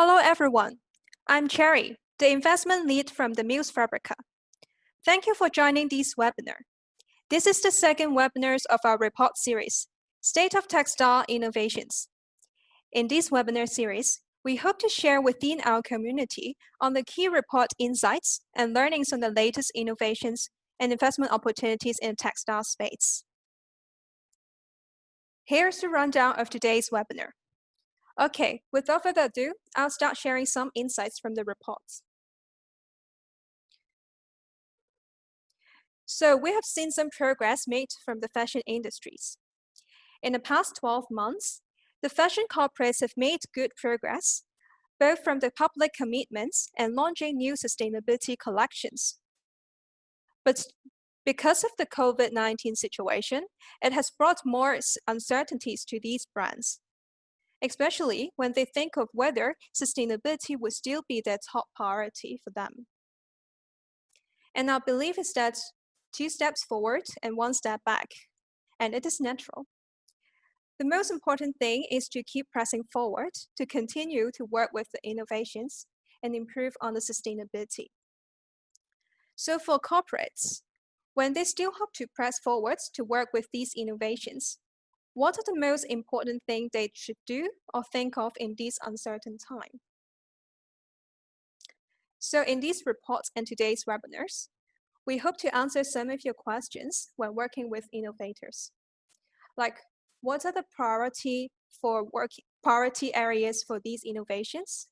Hello everyone, I'm Cherry, the investment lead from the Muse Fabrica. Thank you for joining this webinar. This is the second webinar of our report series, State of Textile Innovations. In this webinar series, we hope to share within our community on the key report insights and learnings on the latest innovations and investment opportunities in the textile space. Here's the rundown of today's webinar. Okay, without further ado, I'll start sharing some insights from the reports. So we have seen some progress made from the fashion industries. In the past 12 months, the fashion corporates have made good progress, both from the public commitments and launching new sustainability collections. But because of the COVID-19 situation, it has brought more uncertainties to these brands, especially when they think of whether sustainability will still be their top priority for them. And our belief is that 2 steps forward and 1 step back, and it is natural. The most important thing is to keep pressing forward to continue to work with the innovations and improve on the sustainability. So for corporates, when they still hope to press forward to work with these innovations, what are the most important things they should do or think of in this uncertain time? So in these reports and today's webinars, we hope to answer some of your questions when working with innovators. Like, what are the priority areas for these innovations?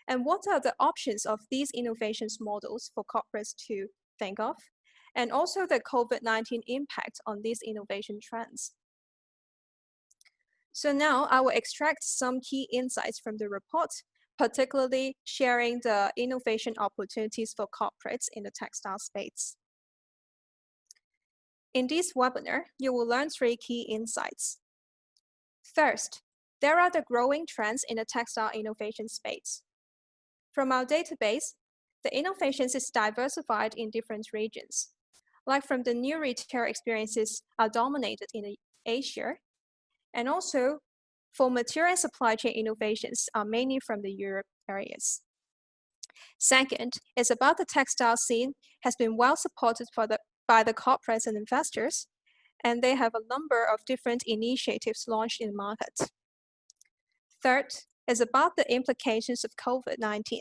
And what are the options of these innovations models for corporates to think of? And also the COVID-19 impact on these innovation trends. So now I will extract some key insights from the report, particularly sharing the innovation opportunities for corporates in the textile space. In this webinar, you will learn 3 key insights. First, there are the growing trends in the textile innovation space. From our database, the innovations is diversified in different regions. Like from the new retail experiences are dominated in Asia, and also for material and supply chain innovations are mainly from the Europe areas. Second is about the textile scene has been well supported by the corporates and investors, and they have a number of different initiatives launched in the market. Third is about the implications of COVID-19.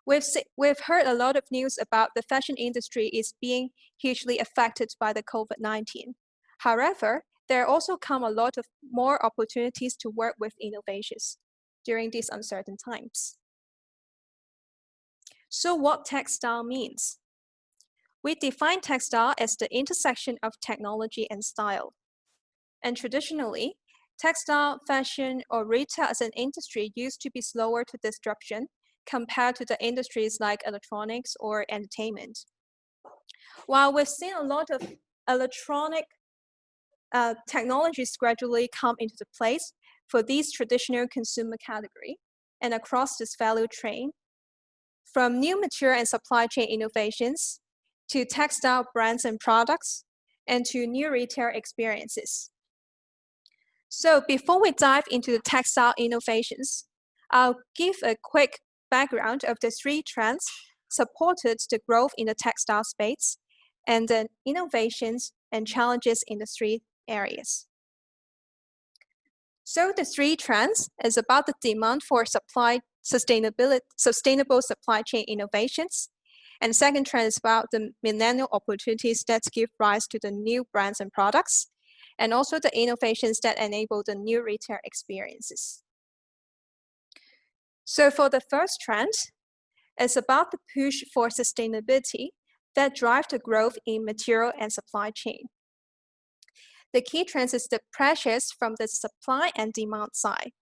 We've heard a lot of news about the fashion industry is being hugely affected by the COVID-19. However, there also come a lot of more opportunities to work with innovations during these uncertain times. So what textile means? We define textile as the intersection of technology and style. And traditionally, textile, fashion, or retail as an industry used to be slower to disruption compared to the industries like electronics or entertainment. While we've seen a lot of electronic technologies gradually come into the place for these traditional consumer category and across this value chain, from new material and supply chain innovations to textile brands and products, and to new retail experiences. So before we dive into the textile innovations, I'll give a quick background of the 3 trends supported the growth in the textile space and the innovations and challenges in the 3 areas. So the 3 trends is about the demand for sustainable supply chain innovations. And second trend is about the millennial opportunities that give rise to the new brands and products, and also the innovations that enable the new retail experiences. So for the first trend, it's about the push for sustainability that drive the growth in material and supply chain. The key trend is the pressures from the supply and demand side.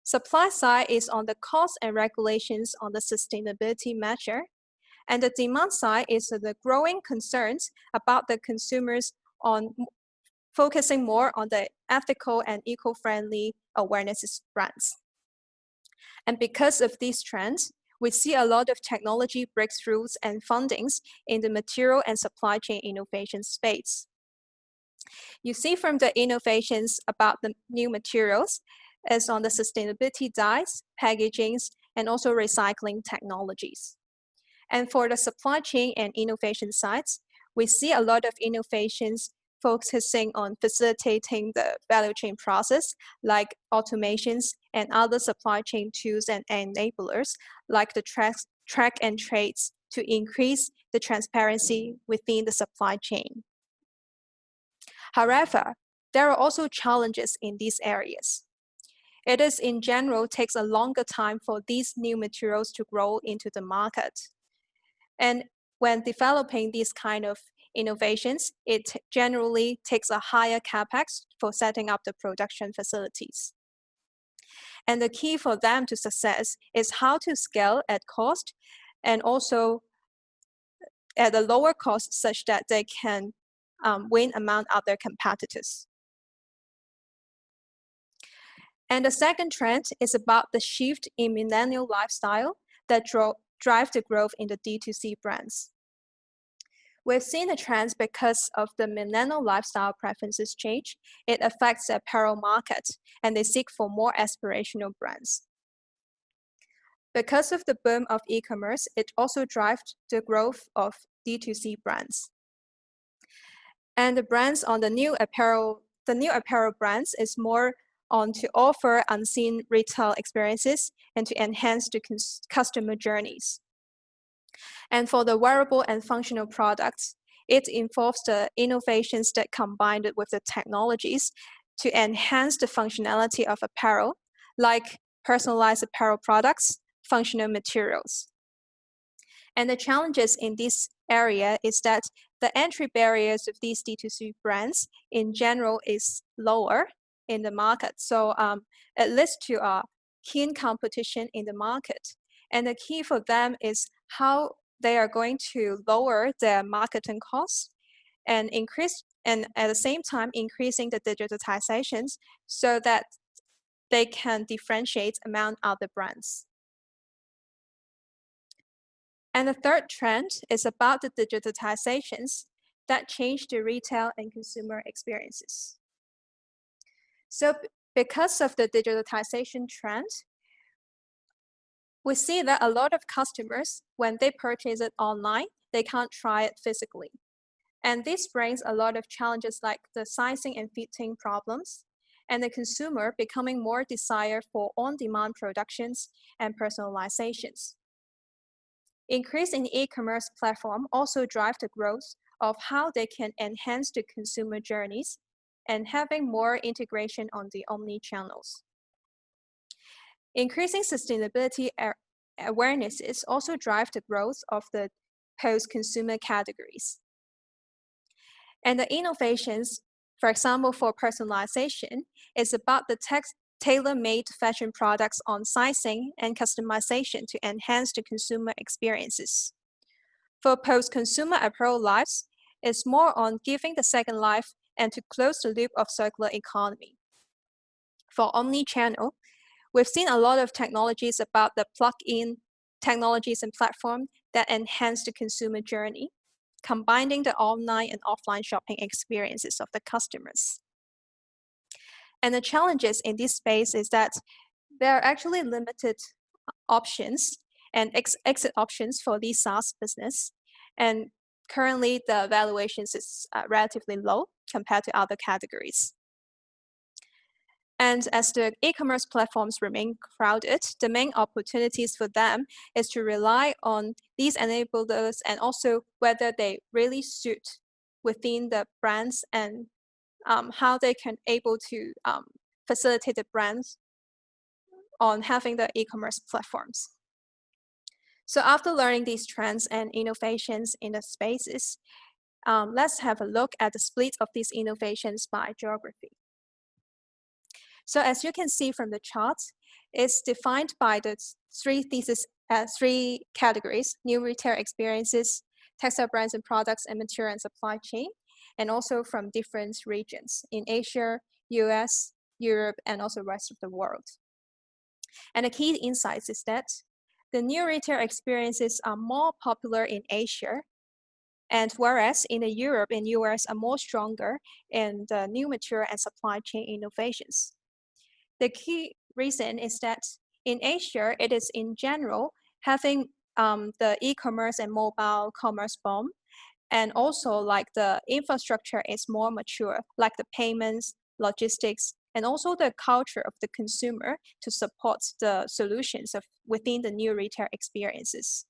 Supply side is on the cost and regulations on the sustainability measure, and the demand side is the growing concerns about the consumers on focusing more on the ethical and eco-friendly awareness brands. And because of these trends, we see a lot of technology breakthroughs and fundings in the material and supply chain innovation space. You see from the innovations about the new materials, is on the sustainability dyes, packagings, and also recycling technologies. And for the supply chain and innovation sides, we see a lot of innovations focusing on facilitating the value chain process, like automations and other supply chain tools and enablers, like the track and trace to increase the transparency within the supply chain. However, there are also challenges in these areas. It is in general takes a longer time for these new materials to grow into the market. And when developing these kind of innovations, it generally takes a higher capex for setting up the production facilities. And the key for them to success is how to scale at cost and also at a lower cost such that they can win among other competitors. And the second trend is about the shift in millennial lifestyle that drive the growth in the D2C brands. We've seen the trends because of the millennial lifestyle preferences change. It affects the apparel market, and they seek for more aspirational brands. Because of the boom of e-commerce, it also drives the growth of D2C brands. And the brands on the new apparel brands is more on to offer unseen retail experiences and to enhance the customer journeys. And for the wearable and functional products, it involves the innovations that combine it with the technologies to enhance the functionality of apparel, like personalized apparel products, functional materials. And the challenges in this area is that the entry barriers of these D2C brands in general is lower in the market. So it leads to a keen competition in the market. And the key for them is how they are going to lower their marketing costs and at the same time increasing the digitizations so that they can differentiate among other brands. And the third trend is about the digitizations that change the retail and consumer experiences. So because of the digitization trend, we see that a lot of customers, when they purchase it online, they can't try it physically. And this brings a lot of challenges like the sizing and fitting problems, and the consumer becoming more desire for on-demand productions and personalizations. Increase in e-commerce platform also drive the growth of how they can enhance the consumer journeys and having more integration on the omni-channels. Increasing sustainability awarenesses also drive the growth of the post-consumer categories. And the innovations, for example, for personalization, is about the tailor-made fashion products on sizing and customization to enhance the consumer experiences. For post-consumer apparel lives, it's more on giving the second life and to close the loop of circular economy. For omni-channel, we've seen a lot of technologies about the plug-in technologies and platform that enhance the consumer journey, combining the online and offline shopping experiences of the customers. And the challenges in this space is that there are actually limited options and exit options for these SaaS business. And currently the valuations is relatively low compared to other categories. And as the e-commerce platforms remain crowded, the main opportunities for them is to rely on these enablers and also whether they really suit within the brands and how they can able to facilitate the brands on having the e-commerce platforms. So after learning these trends and innovations in the spaces, let's have a look at the split of these innovations by geography. So as you can see from the chart, it's defined by the three categories: new retail experiences, textile brands and products, and material and supply chain, and also from different regions in Asia, US, Europe, and also rest of the world. And the key insights is that the new retail experiences are more popular in Asia, and whereas in Europe and US are more stronger in the new material and supply chain innovations. The key reason is that in Asia, it is in general having the e-commerce and mobile commerce boom, and also like the infrastructure is more mature, like the payments, logistics, and also the culture of the consumer to support the solutions of within the new retail experiences.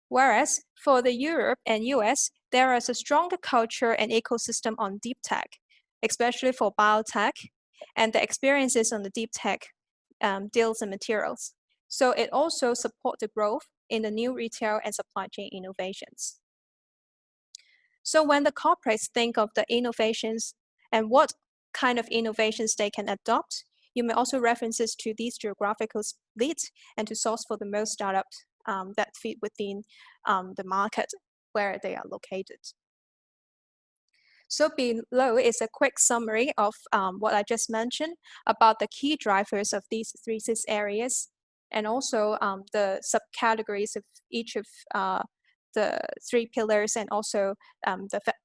Whereas for the Europe and US, there is a stronger culture and ecosystem on deep tech, especially for biotech, and the experiences on the deep tech deals and materials. So it also supports the growth in the new retail and supply chain innovations. So when the corporates think of the innovations and what kind of innovations they can adopt, you may also references to these geographical splits and to source for the most startups that fit within the market where they are located. So below is a quick summary of what I just mentioned about the key drivers of these three cis areas, and also the subcategories of each of the three pillars, and also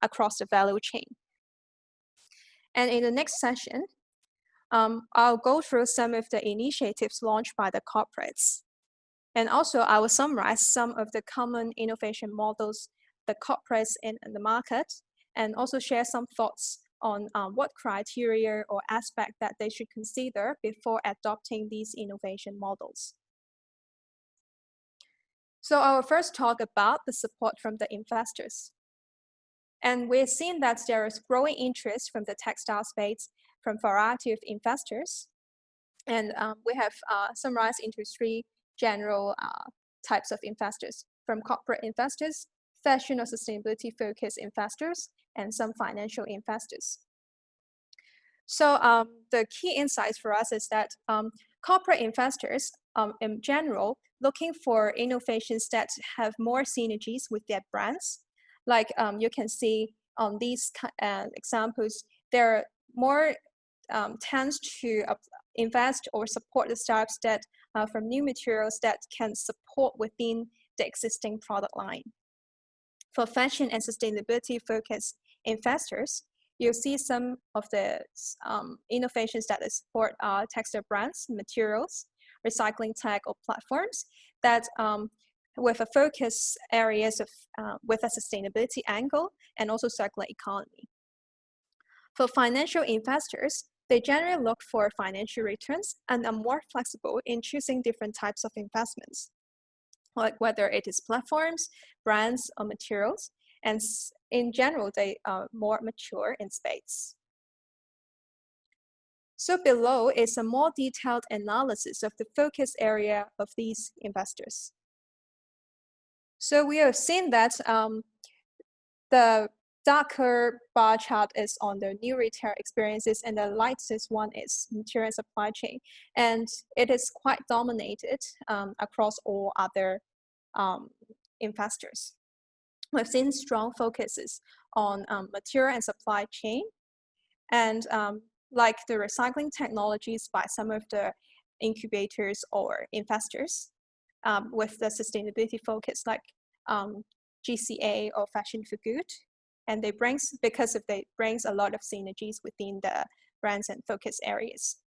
across the value chain. And in the next session, I'll go through some of the initiatives launched by the corporates. And also I will summarize some of the common innovation models, the corporates in the market, and also share some thoughts on what criteria or aspect that they should consider before adopting these innovation models. So I will first talk about the support from the investors. And we've seen that there is growing interest from the textile space from a variety of investors. And we have summarized into three general types of investors, from corporate investors, fashion or sustainability focused investors, and some financial investors. So the key insights for us is that corporate investors in general looking for innovations that have more synergies with their brands. Like you can see on these examples, there more tends to invest or support the startups that from new materials that can support within the existing product line. For fashion and sustainability focused investors, you'll see some of the innovations that support textile brands, materials, recycling tech or platforms that with a focus areas of with a sustainability angle and also circular economy. For financial investors, they generally look for financial returns and are more flexible in choosing different types of investments, like whether it is platforms, brands, or materials. And in general, they are more mature in space. So below is a more detailed analysis of the focus area of these investors. So we have seen that the darker bar chart is on the new retail experiences, and the lightest one is material and supply chain. And it is quite dominated across all other investors. We've seen strong focuses on material and supply chain, and like the recycling technologies by some of the incubators or investors with the sustainability focus, like GCA or Fashion for Good. And they because they brings a lot of synergies within the brands and focus areas.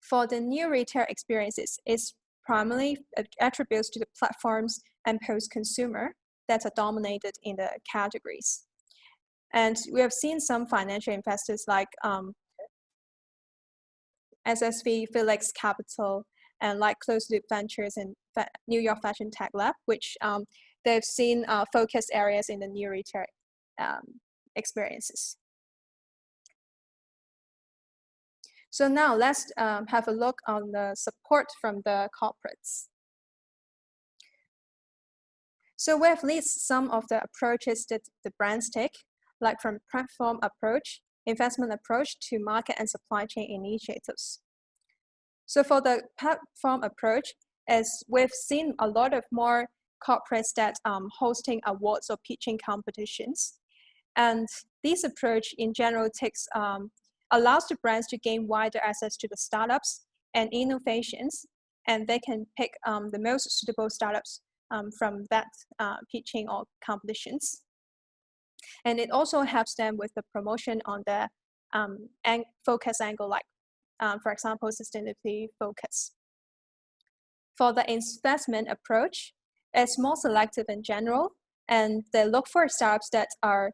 For the new retail experiences, it's primarily attributes to the platforms and post-consumer that are dominated in the categories. And we have seen some financial investors like SSV, Felix Capital, and like Closed Loop Ventures and New York Fashion Tech Lab, which they've seen focus areas in the new retail experiences. So now let's have a look on the support from the corporates. So we have listed some of the approaches that the brands take, like from platform approach, investment approach, to market and supply chain initiatives. So for the platform approach, as we've seen a lot of more corporates that hosting awards or pitching competitions. And this approach in general allows the brands to gain wider access to the startups and innovations, and they can pick the most suitable startups from that pitching or competitions. And it also helps them with the promotion on the focus angle, like for example, sustainability focus. For the investment approach, it's more selective in general, and they look for startups that are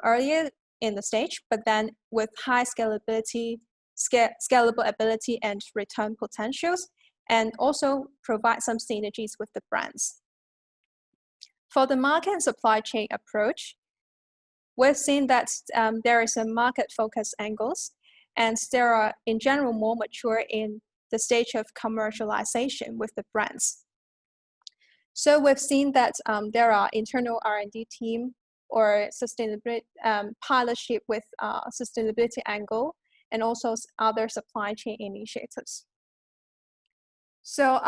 earlier in the stage, but then with high scalability, scalable ability and return potentials, and also provide some synergies with the brands. For the market and supply chain approach, we've seen that there is a market focus angles, and there are in general more mature in the stage of commercialization with the brands. So we've seen that there are internal R&D team or sustainability partnership with sustainability angle, and also other supply chain initiatives. So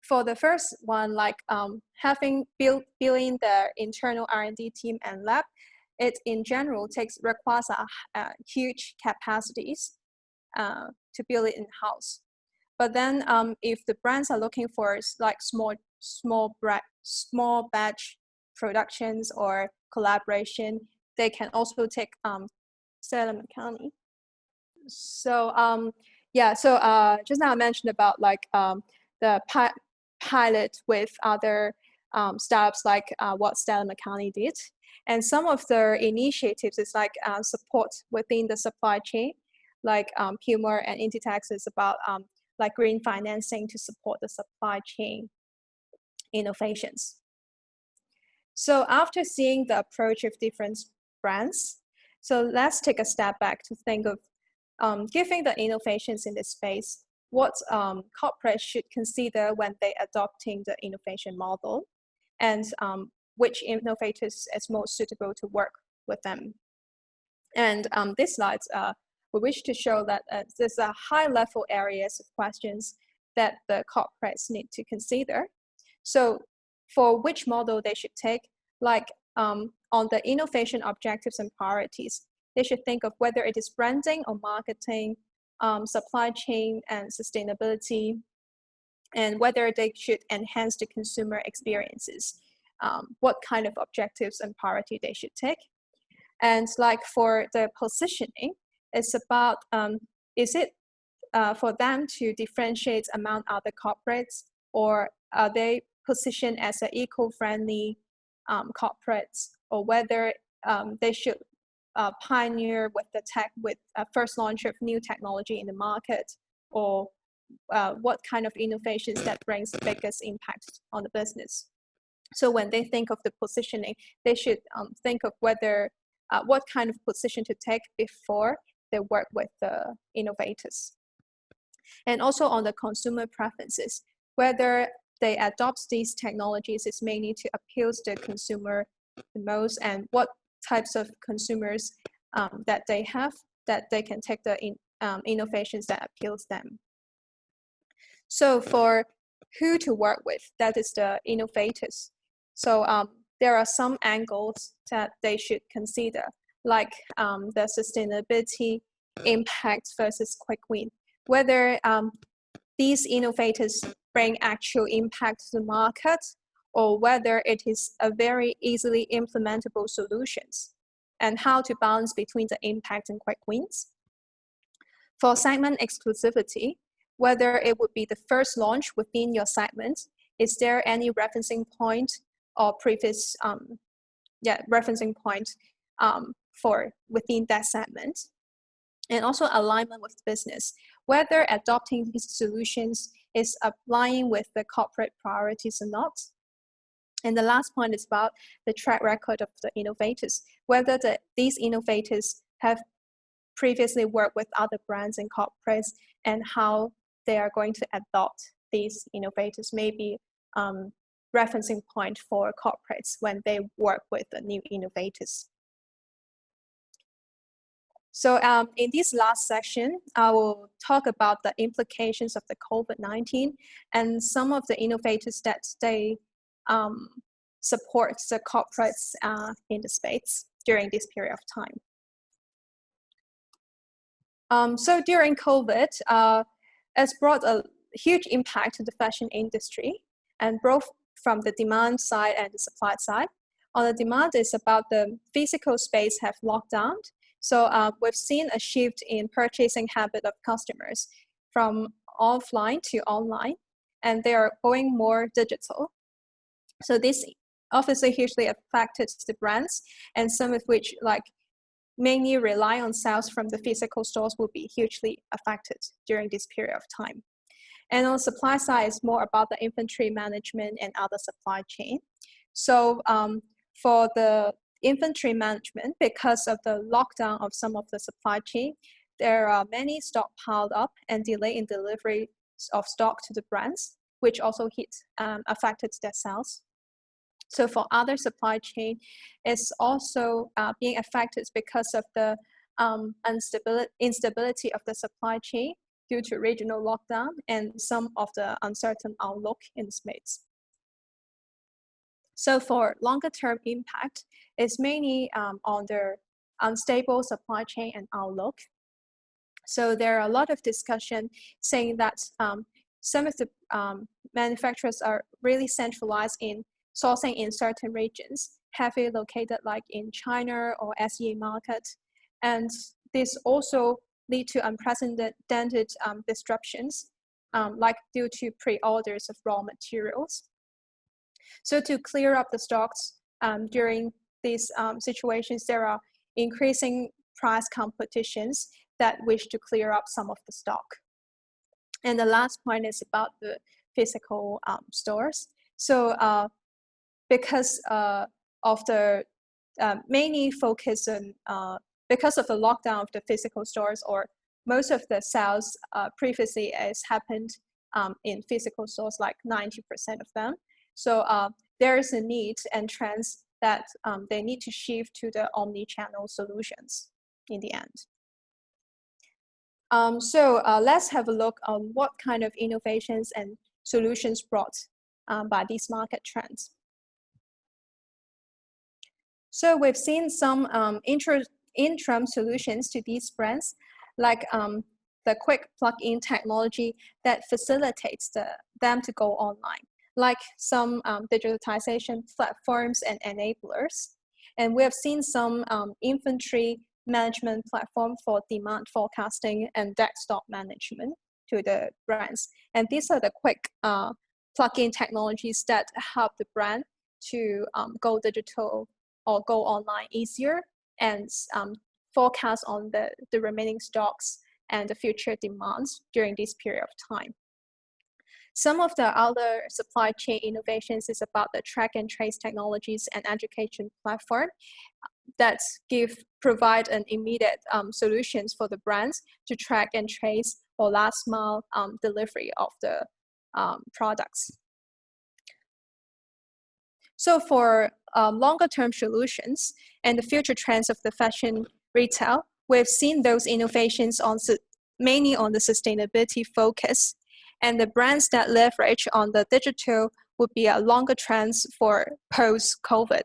for the first one, like building the internal R&D team and lab, it in general requires a huge capacities to build it in-house. But then if the brands are looking for like small batch productions or collaboration, they can also take Stella McCartney. So yeah, so just now I mentioned about like the pilot with other startups, like what Stella McCartney did. And some of their initiatives is like support within the supply chain, like Puma and Inditex is about like green financing to support the supply chain innovations. So after seeing the approach of different brands, so let's take a step back to think of given the innovations in this space, what corporates should consider when they adopting the innovation model, and which innovators is most suitable to work with them. And this slide, we wish to show that there's a high-level areas of questions that the corporates need to consider. So for which model they should take, like on the innovation objectives and priorities, they should think of whether it is branding or marketing, supply chain and sustainability, and whether they should enhance the consumer experiences, what kind of objectives and priority they should take. And like for the positioning, it's about, is it for them to differentiate among other corporates, or are they positioned as an eco-friendly corporates, or whether they should pioneer with the tech, with first launch of new technology in the market, or what kind of innovations that brings the biggest impact on the business. So when they think of the positioning, they should think of whether what kind of position to take before they work with the innovators. And also on the consumer preferences, whether they adopt these technologies is mainly to appeal to the consumer the most, and what types of consumers that they have, that they can take the innovations that appeals them. So for who to work with, that is the innovators. So there are some angles that they should consider, like the sustainability impact versus quick win, whether these innovators bring actual impact to the market, or whether it is a very easily implementable solutions, and how to balance between the impact and quick wins. For segment exclusivity, whether it would be the first launch within your segment, is there any referencing point or previous referencing point for within that segment? And also alignment with business, whether adopting these solutions is aligning with the corporate priorities or not. And the last point is about the track record of the innovators, whether these innovators have previously worked with other brands and corporates, and how they are going to adopt these innovators, maybe referencing point for corporates when they work with the new innovators. So in this last section, I will talk about the implications of the COVID-19 and some of the innovators that they support the corporates in the space during this period of time. So during COVID, it's brought a huge impact to the fashion industry, and both from the demand side and the supply side. On the demand, it's about the physical space have locked down, So we've seen a shift in purchasing habit of customers from offline to online, and they are going more digital. So this obviously hugely affected the brands, and some of which mainly rely on sales from the physical stores will be hugely affected during this period of time. And on the supply side, it's more about the inventory management and other supply chain. So for the inventory management, because of the lockdown of some of the supply chain, there are many stock piled up and delay in delivery of stock to the brands, which also affected their sales. So for other supply chain, it's also being affected because of the instability of the supply chain due to regional lockdown and some of the uncertain outlook in space. So for longer term impact, it's mainly on the unstable supply chain and outlook. So there are a lot of discussion saying that some of the manufacturers are really centralized in sourcing in certain regions, heavily located like in China or SEA market. And this also lead to unprecedented disruptions, like due to pre-orders of raw materials. So to clear up the stocks during these situations, there are increasing price competitions that wish to clear up some of the stock. And the last point is about the physical stores. So because of the mainly focus on, because of the lockdown of the physical stores, or most of the sales previously has happened in physical stores, like 90% of them. So there is a need and trends that they need to shift to the omni-channel solutions in the end. So let's have a look on what kind of innovations and solutions brought by these market trends. So we've seen some interim solutions to these brands, like the quick plug-in technology that facilitates them to go online, like some digitization platforms and enablers. And we have seen some inventory management platform for demand forecasting and debt stock management to the brands. And these are the quick plug-in technologies that help the brand to go digital or go online easier and forecast on the remaining stocks and the future demands during this period of time. Some of the other supply chain innovations is about the track and trace technologies and education platform that provide an immediate solutions for the brands to track and trace or last mile delivery of the products. So for longer term solutions and the future trends of the fashion retail, we've seen those innovations mainly on the sustainability focus, and the brands that leverage on the digital would be a longer trends for post-COVID.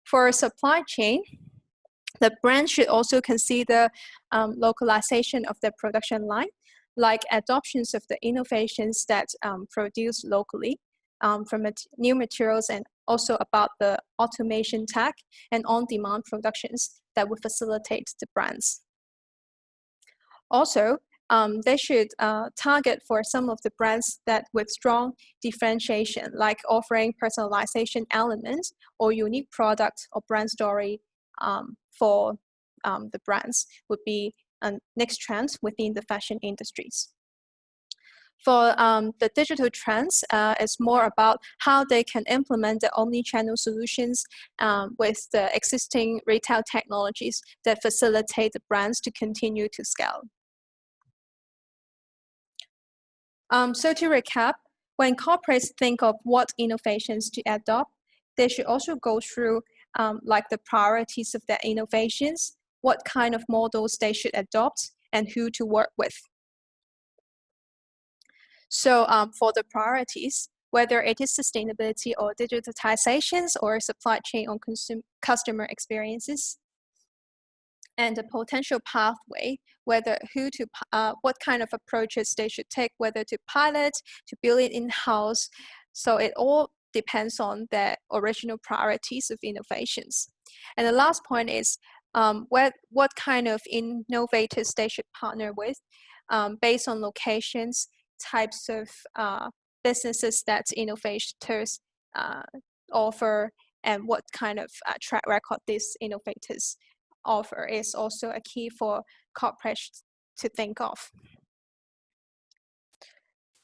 For supply chain, the brand should also consider localization of the production line, like adoptions of the innovations that produce locally from new materials, and also about the automation tech and on-demand productions that would facilitate the brands. Also, they should target for some of the brands that with strong differentiation, like offering personalization elements or unique product or brand story for the brands would be next trends within the fashion industries. For the digital trends, it's more about how they can implement the omni-channel solutions with the existing retail technologies that facilitate the brands to continue to scale. So to recap, when corporates think of what innovations to adopt, they should also go through like the priorities of their innovations, what kind of models they should adopt, and who to work with. So for the priorities, whether it is sustainability or digitizations or supply chain or customer experiences, and the potential pathway, whether what kind of approaches they should take, whether to pilot, to build it in-house. So it all depends on the original priorities of innovations. And the last point is what kind of innovators they should partner with, based on locations, types of businesses that innovators offer, and what kind of track record these innovators offer is also a key for corporations to think of.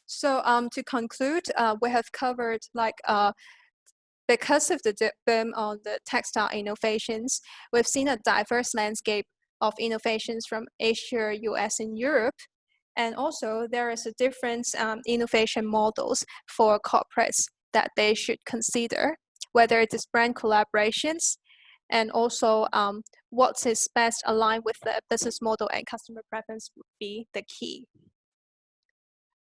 So to conclude, we have covered because of the boom on the textile innovations, we've seen a diverse landscape of innovations from Asia, US, and Europe. And also there is a different innovation models for corporates that they should consider, whether it is brand collaborations, and also what is best aligned with the business model and customer preference would be the key.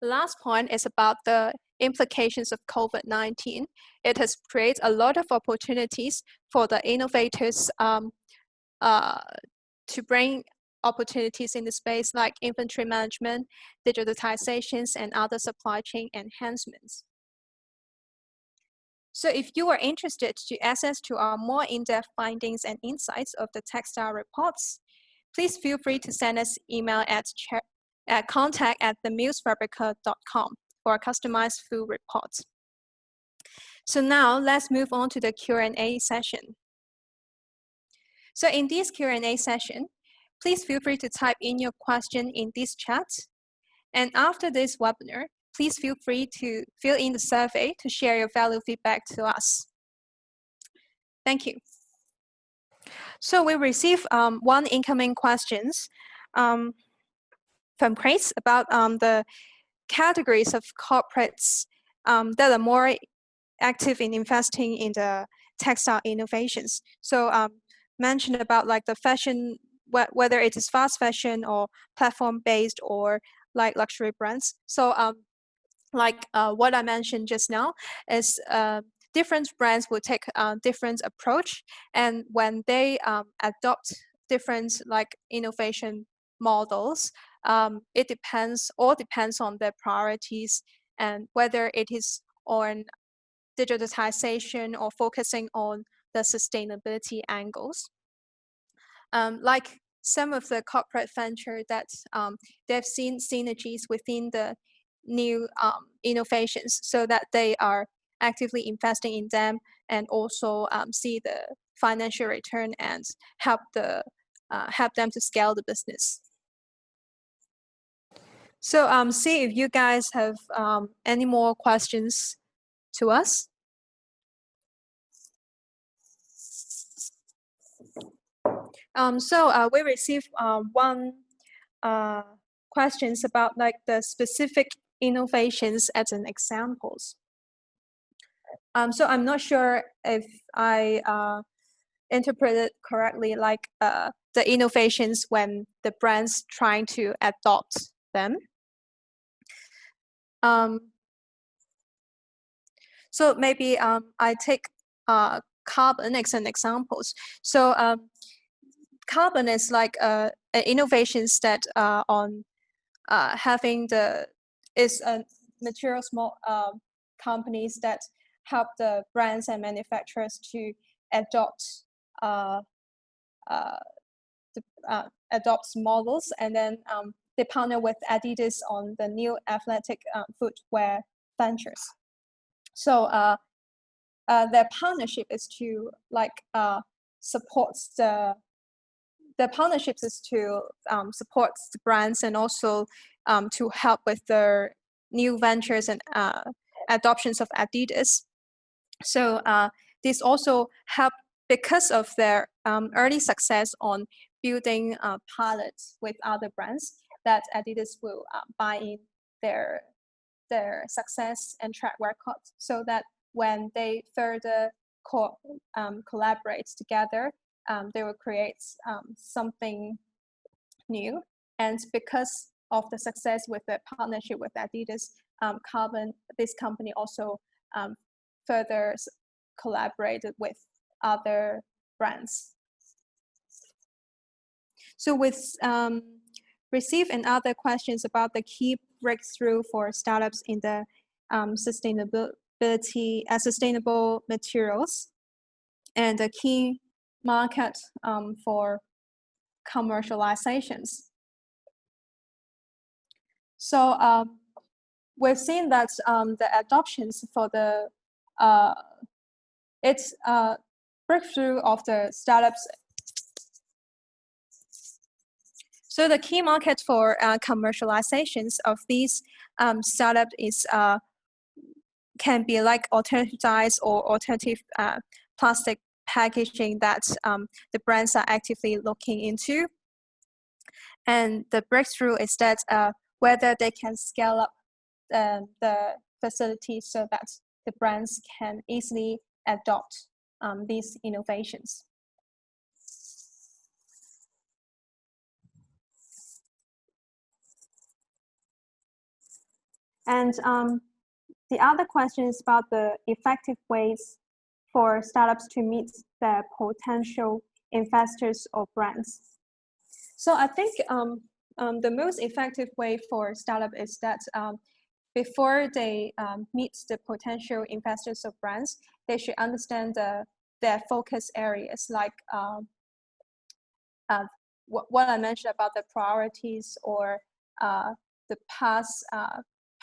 The last point is about the implications of COVID-19. It has created a lot of opportunities for the innovators to bring opportunities in the space like inventory management, digitalizations, and other supply chain enhancements. So if you are interested to access to our more in-depth findings and insights of the textile reports, please feel free to send us email at contact@themillsfabrica.com for a customized full report. So now let's move on to the Q&A session. So in this Q&A session, please feel free to type in your question in this chat. And after this webinar, please feel free to fill in the survey to share your valuable feedback to us. Thank you. So we received one incoming questions from Chris about the categories of corporates that are more active in investing in the textile innovations. So mentioned about like the fashion, whether it is fast fashion or platform-based or like luxury brands. So what I mentioned just now is different brands will take a different approach, and when they adopt different like innovation models, it depends on their priorities and whether it is on digitalization or focusing on the sustainability angles. Like some of the corporate venture that they've seen synergies within the new innovations, so that they are actively investing in them and also see the financial return and help them to scale the business. So see if you guys have any more questions to us. So we received one questions about like the specific innovations as an examples. So I'm not sure if I interpreted correctly, like the innovations when the brands trying to adopt them. So maybe I take carbon as an example. So carbon is like innovations that on having is a material small companies that help the brands and manufacturers to adopt models, and then they partner with Adidas on the new athletic footwear ventures. So their partnership is to like supports the partnerships is to support the brands and also to help with their new ventures and adoptions of Adidas. So this also help because of their early success on building pilots with other brands, that Adidas will buy in their success and track record, so that when they further collaborate together, they will create something new. And because of the success with the partnership with Adidas, this company also further collaborated with other brands. So with receive and other questions about the key breakthrough for startups in the sustainable materials, and the key market for commercializations. So we've seen that the adoptions for the breakthrough of the startups. So the key market for commercializations of these startups is can be like alternative dyes or alternative plastic packaging that the brands are actively looking into. And the breakthrough is that whether they can scale up the facilities so that the brands can easily adopt these innovations. And the other question is about the effective ways for startups to meet their potential investors or brands. So I think the most effective way for startup is that before they meet the potential investors or brands, they should understand their focus areas, like what I mentioned about the priorities or the past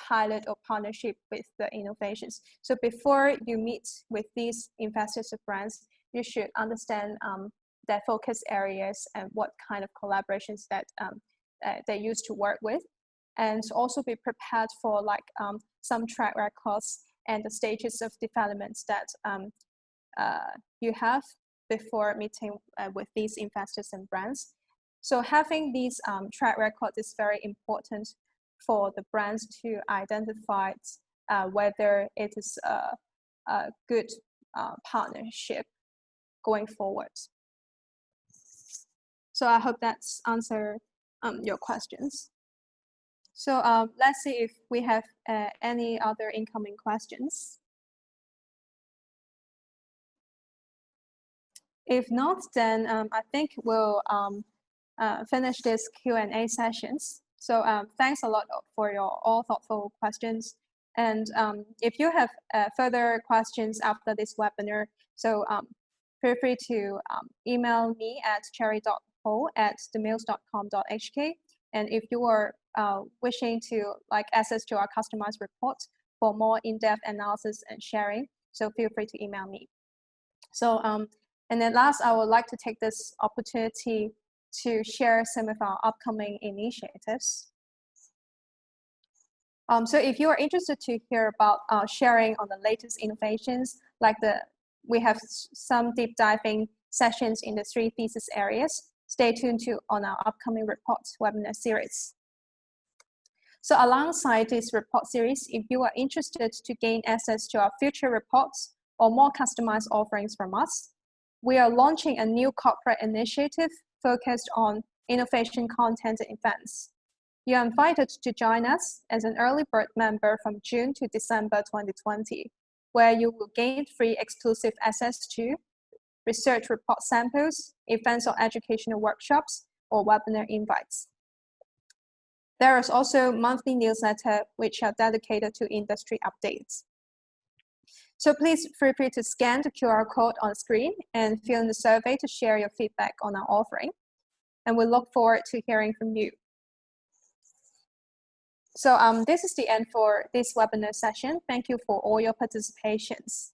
pilot or partnership with the innovations. So before you meet with these investors or brands, you should understand their focus areas and what kind of collaborations that they used to work with, and also be prepared for like some track records and the stages of developments that you have before meeting with these investors and brands. So having these track records is very important for the brands to identify whether it is a good partnership going forward. So I hope that's answered your questions. So let's see if we have any other incoming questions. If not, then I think we'll finish this Q&A sessions. So thanks a lot for your all thoughtful questions. And if you have further questions after this webinar, so feel free to email me at cherry.ho@themills.com.hk. And if you are wishing to like access to our customized reports for more in-depth analysis and sharing, so feel free to email me. So and then last, I would like to take this opportunity to share some of our upcoming initiatives. So if you are interested to hear about sharing on the latest innovations, like we have some deep diving sessions in the 3 thesis areas, stay tuned on our upcoming reports webinar series. So alongside this report series, if you are interested to gain access to our future reports or more customized offerings from us, we are launching a new corporate initiative focused on innovation content and events. You are invited to join us as an early bird member from June to December 2020, where you will gain free exclusive access to research report samples, events or educational workshops, or webinar invites. There is also monthly newsletter which are dedicated to industry updates. So please feel free to scan the QR code on screen and fill in the survey to share your feedback on our offering. And we look forward to hearing from you. So this is the end for this webinar session. Thank you for all your participations.